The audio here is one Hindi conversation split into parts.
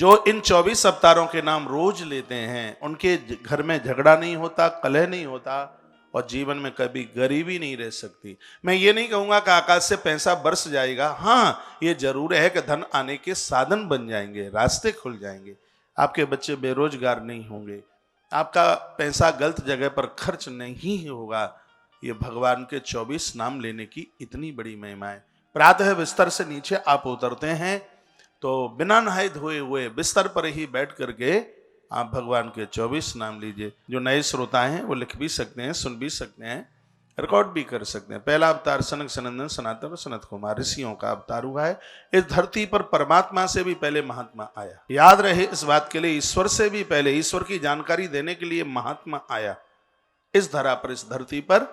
जो इन 24 अवतारों के नाम रोज लेते हैं, उनके घर में झगड़ा नहीं होता, कलह नहीं होता और जीवन में कभी गरीबी नहीं रह सकती। मैं ये नहीं कहूंगा कि आकाश से पैसा बरस जाएगा, हाँ ये जरूर है कि धन आने के साधन बन जाएंगे, रास्ते खुल जाएंगे, आपके बच्चे बेरोजगार नहीं होंगे, आपका पैसा गलत जगह पर खर्च नहीं होगा। ये भगवान के 24 नाम लेने की इतनी बड़ी महिमा है। प्रातः बिस्तर से नीचे आप उतरते हैं तो बिना नहाए धोए हुए बिस्तर पर ही बैठ करके आप भगवान के 24 नाम लीजिए। जो नए श्रोता हैं वो लिख भी सकते हैं, सुन भी सकते हैं, रिकॉर्ड भी कर सकते हैं। पहला अवतार सनक सनंदन सनातन और सनत कुमार ऋषियों का अवतार हुआ है। इस धरती पर परमात्मा से भी पहले महात्मा आया। याद रहे इस बात के लिए, ईश्वर से भी पहले, ईश्वर की जानकारी देने के लिए महात्मा आया इस धरा पर, इस धरती पर,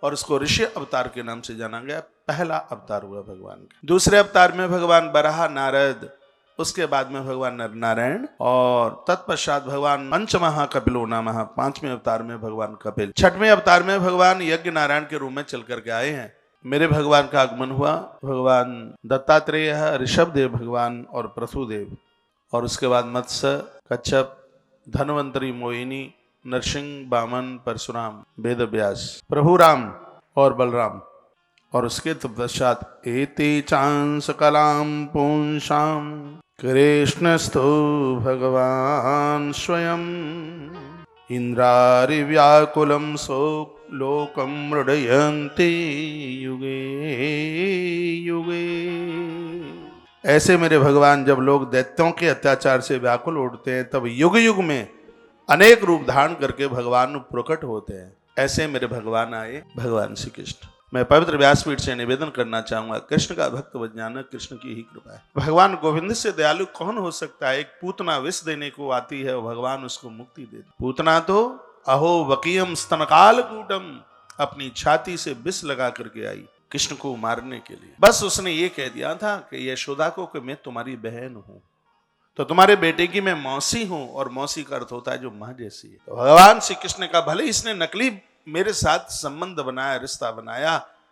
और इसको ऋषि अवतार के नाम से जाना गया। पहला अवतार हुआ भगवान का। दूसरे अवतार में भगवान बराह नारद, उसके बाद में भगवान नर नारायण, और तत्पश्चात भगवान पंचमहा कपिलो नमः, पांचवें अवतार में भगवान कपिल, छठवें अवतार में भगवान यज्ञ नारायण के रूप में चल करके आए हैं। मेरे भगवान का आगमन हुआ भगवान दत्तात्रेय, ऋषभ देव भगवान और प्रसूदेव, और उसके बाद मत्स्य, कच्छप, धनवंतरी, मोहिनी, नरसिंह, वामन, परशुराम, वेद व्यास, प्रभु राम और बलराम, और उसके पश्चात एते चांस कलाम पुंसाम कृष्णस्थो भगवान स्वयं इंद्रारि व्याकुलम शोक लोकम मृडयन्ति युगे युगे। ऐसे मेरे भगवान जब लोग दैत्यों के अत्याचार से व्याकुल उठते हैं तब युग युग में अनेक रूप धारण करके भगवान प्रकट होते हैं। ऐसे मेरे भगवान आए, भगवान श्री कृष्ण। मैं पवित्र व्यासपीठ से निवेदन करना चाहूंगा, कृष्ण का भक्त बन जाना कृष्ण की ही कृपा है। भगवान गोविंद से दयालु कौन हो सकता है? एक पूतना विष देने को आती है और भगवान उसको मुक्ति दे। पूतना तो अहो वकीयम स्तनकाल कूटम, अपनी छाती से विष लगा करके आई कृष्ण को मारने के लिए। बस उसने ये कह दिया था कि यशोदा को कि मैं तुम्हारी बहन हूं, तो तुम्हारे बेटे की मैं मौसी हूं, और मौसी का अर्थ होता है जो मां जैसी है। तो भगवान श्री कृष्ण का भले इसने नकली मेरे साथ संबंध बनाया, रिश्ता बनाया,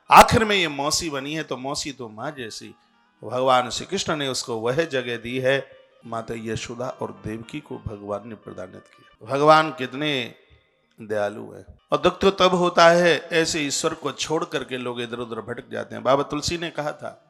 आखिर में ये मौसी बनी है, तो मौसी तो मां जैसी। भगवान श्री कृष्ण ने उसको वह जगह दी है, माता यशोदा और देवकी को भगवान ने प्रदानित किया। भगवान कितने दयालु है। और दुख तो तब होता है ऐसे ईश्वर को छोड़ करके लोग इधर उधर भटक जाते हैं। बाबा तुलसी ने कहा था